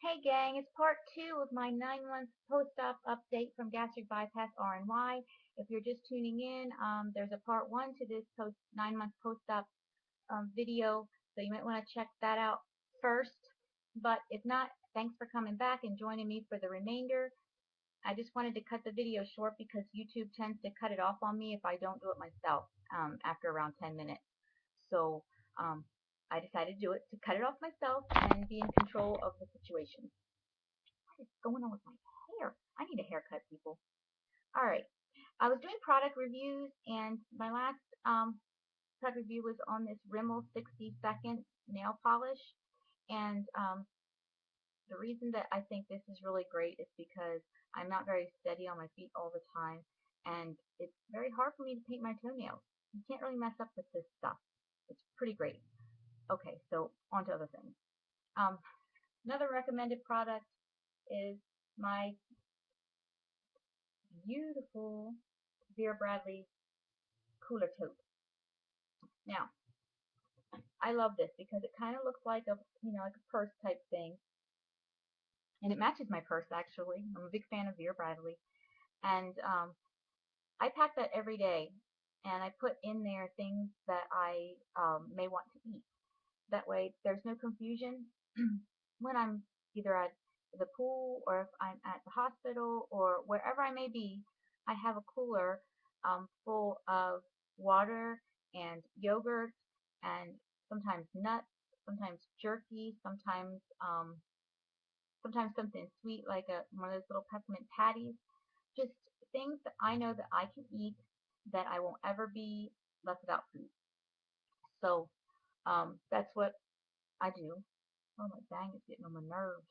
Hey gang, it's part two of my 9 month post-op update from gastric bypass RNY. If you're just tuning in, there's a part one to this 9 month post-op video, so you might want to check that out first. But if not, thanks for coming back and joining me for the remainder. I just wanted to cut the video short because YouTube tends to cut it off on me if I don't do it myself after around 10 minutes. So um, I decided to do it to cut it off myself and be in control of the situation. What is going on with my hair? I need a haircut, people. All right. I was doing product reviews, and my last product review was on this Rimmel 60-second nail polish. And the reason that I think this is really great is because I'm not very steady on my feet all the time, and it's very hard for me to paint my toenails. You can't really mess up with this stuff. It's pretty great. Okay, so on to other things. Another recommended product is my beautiful Vera Bradley cooler tote. Now, I love this because it kind of looks like a, like a purse type thing, and it matches my purse actually. I'm a big fan of Vera Bradley, and I pack that every day, and I put in there things that I may want to eat. That way, there's no confusion when I'm either at the pool or if I'm at the hospital or wherever I may be. I have a cooler full of water and yogurt and sometimes nuts, sometimes jerky, sometimes something sweet like one of those little peppermint patties. Just things that I know that I can eat that I won't ever be left without food. So that's what I do. Oh my dang, it's getting on my nerves.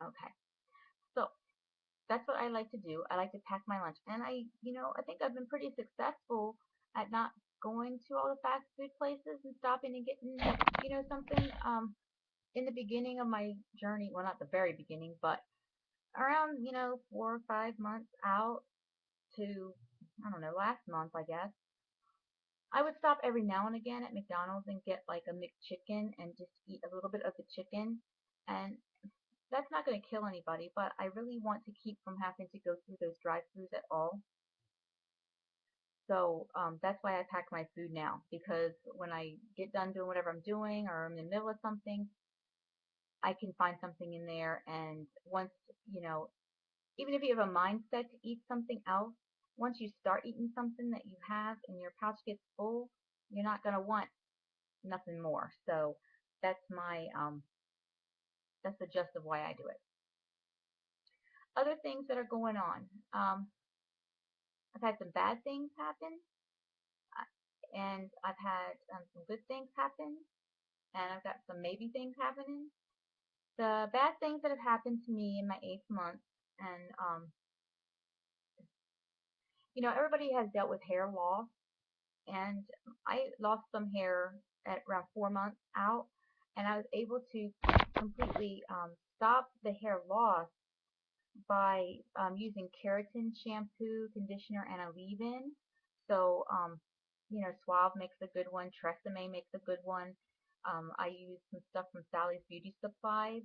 Okay. So that's what I like to do. I like to pack my lunch. And I think I've been pretty successful at not going to all the fast food places and stopping and getting, something in the beginning of my journey. Well, not the very beginning, but around, 4 or 5 months out to, I don't know, last month, I guess. I would stop every now and again at McDonald's and get like a McChicken and just eat a little bit of the chicken. And that's not going to kill anybody, but I really want to keep from having to go through those drive-thrus at all. So that's why I pack my food now, because when I get done doing whatever I'm doing or I'm in the middle of something, I can find something in there. And once, even if you have a mindset to eat something else, once you start eating something that you have and your pouch gets full, you're not going to want nothing more. So that's that's the gist of why I do it. Other things that are going on. I've had some bad things happen, and I've had some good things happen, and I've got some maybe things happening. The bad things that have happened to me in my 8th month, and everybody has dealt with hair loss, and I lost some hair at around 4 months out, and I was able to completely stop the hair loss by using keratin shampoo, conditioner, and a leave-in. So, Suave makes a good one. Tresemme makes a good one. I use some stuff from Sally's Beauty Supplies,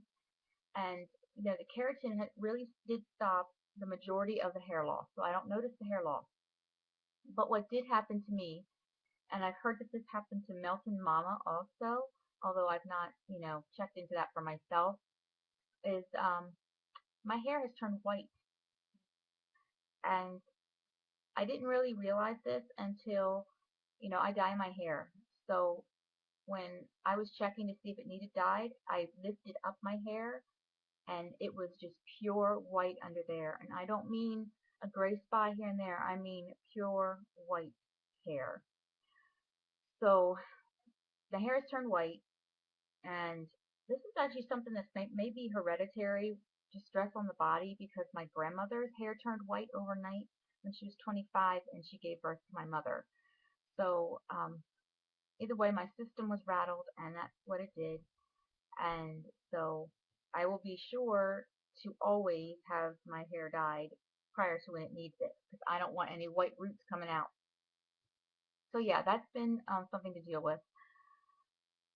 and the keratin really did stop the majority of the hair loss. So I don't notice the hair loss. But what did happen to me, and I've heard that this happened to Melton Mama also, although I've not, checked into that for myself, is my hair has turned white. And I didn't really realize this until, I dye my hair. So when I was checking to see if it needed dyed, I lifted up my hair and it was just pure white under there. And I don't mean a gray spot here and there. I mean pure white hair. So the hair has turned white, and this is actually something that's maybe hereditary, just stress on the body, because my grandmother's hair turned white overnight when she was 25 and she gave birth to my mother. So either way, my system was rattled, and that's what it did. And so I will be sure to always have my hair dyed prior to when it needs it, because I don't want any white roots coming out. So yeah, that's been something to deal with.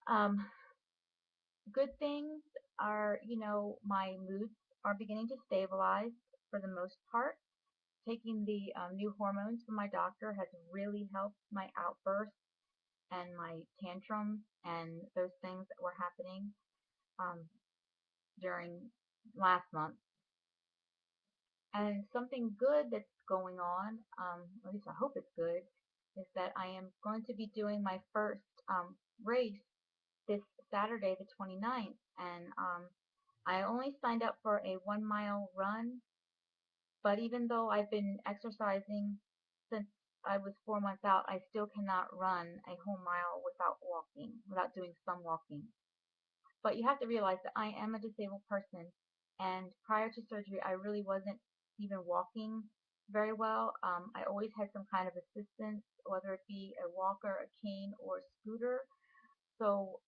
Um, Good things are, my moods are beginning to stabilize for the most part. Taking the new hormones from my doctor has really helped my outbursts and my tantrums and those things that were happening um, during last month. And something good that's going on, at least I hope it's good, is that I am going to be doing my first race this Saturday, the 29th. And I only signed up for a 1 mile run, but even though I've been exercising since I was 4 months out, I still cannot run a whole mile without walking, without doing some walking. But you have to realize that I am a disabled person, and prior to surgery, I really wasn't even walking very well. I always had some kind of assistance, whether it be a walker, a cane, or a scooter. So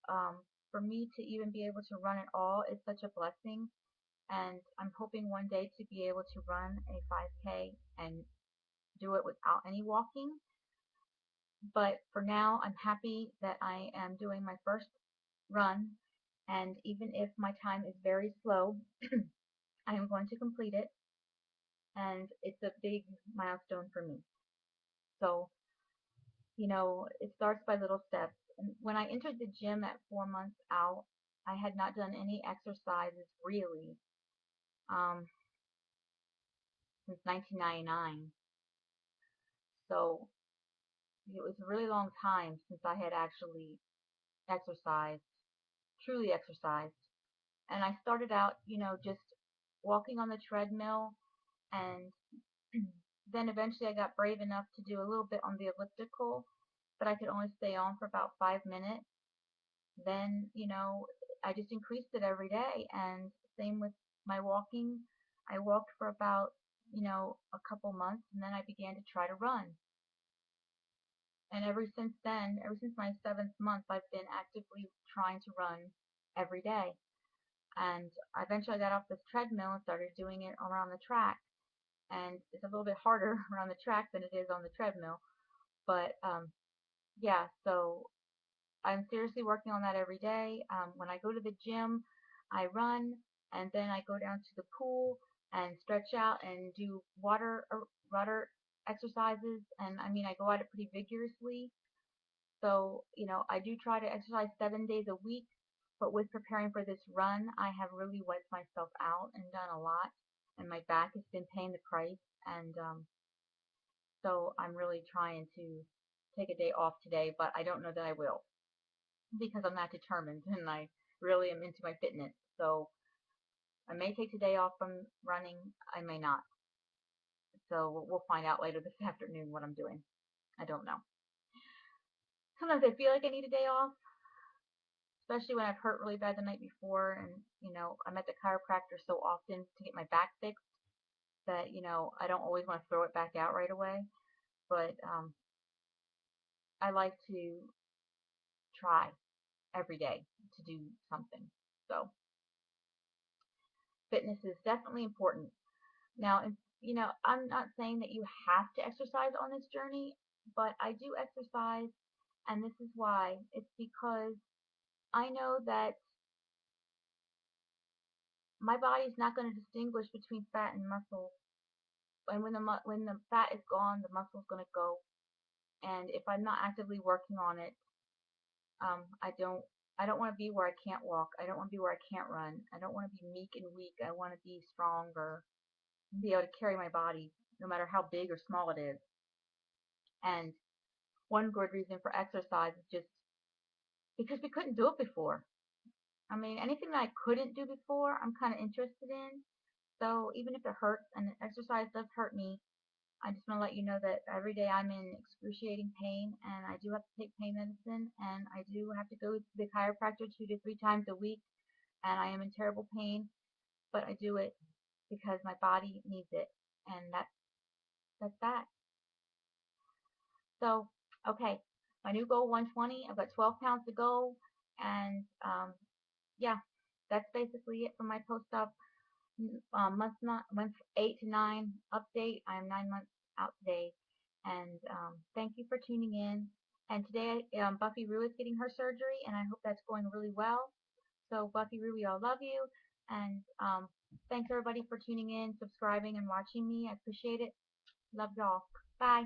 for me to even be able to run at all is such a blessing, and I'm hoping one day to be able to run a 5K and do it without any walking. But for now, I'm happy that I am doing my first run, and even if my time is very slow, I am going to complete it, and it's a big milestone for me. So, it starts by little steps. And when I entered the gym at 4 months out, I had not done any exercises really um, since 1999. So it was a really long time since I had actually exercised, truly exercised. And I started out, just walking on the treadmill, and then eventually I got brave enough to do a little bit on the elliptical, but I could only stay on for about 5 minutes. Then, I just increased it every day, and same with my walking. I walked for about, a couple months, and then I began to try to run. And ever since then, ever since my 7th month, I've been actively trying to run every day. And I eventually got off this treadmill and started doing it around the track. And it's a little bit harder around the track than it is on the treadmill. But yeah, so I'm seriously working on that every day. When I go to the gym, I run, and then I go down to the pool and stretch out and do water exercises. And I mean, I go at it pretty vigorously. So, I do try to exercise 7 days a week, but with preparing for this run, I have really wiped myself out and done a lot, and my back has been paying the price. And so I'm really trying to take a day off today, but I don't know that I will because I'm not determined and I really am into my fitness. So I may take today off from running, I may not. So we'll find out later this afternoon what I'm doing. I don't know. Sometimes I feel like I need a day off, especially when I've hurt really bad the night before, and I'm at the chiropractor so often to get my back fixed that I don't always want to throw it back out right away. But I like to try every day to do something. So fitness is definitely important. Now, I'm not saying that you have to exercise on this journey, but I do exercise, and this is why. It's because I know that my body's not going to distinguish between fat and muscle. And when the fat is gone, the muscle's going to go. And if I'm not actively working on it, I don't want to be where I can't walk. I don't want to be where I can't run. I don't want to be meek and weak. I want to be stronger, be able to carry my body, no matter how big or small it is. And one good reason for exercise is just because we couldn't do it before. I mean, anything that I couldn't do before, I'm kind of interested in. So even if it hurts, and exercise does hurt me, I just want to let you know that every day I'm in excruciating pain, and I do have to take pain medicine, and I do have to go to the chiropractor 2 to 3 times a week, and I am in terrible pain, but I do it because my body needs it, and that's that. So, okay, my new goal 120. I've got 12 pounds to go, and yeah, that's basically it for my post-op month 8 to 9 update. I'm 9 months out today, and thank you for tuning in. And today, Buffy Rue is getting her surgery, and I hope that's going really well. So Buffy, Ruby, I love you, and thanks everybody for tuning in, subscribing, and watching me. I appreciate it. Love y'all. Bye.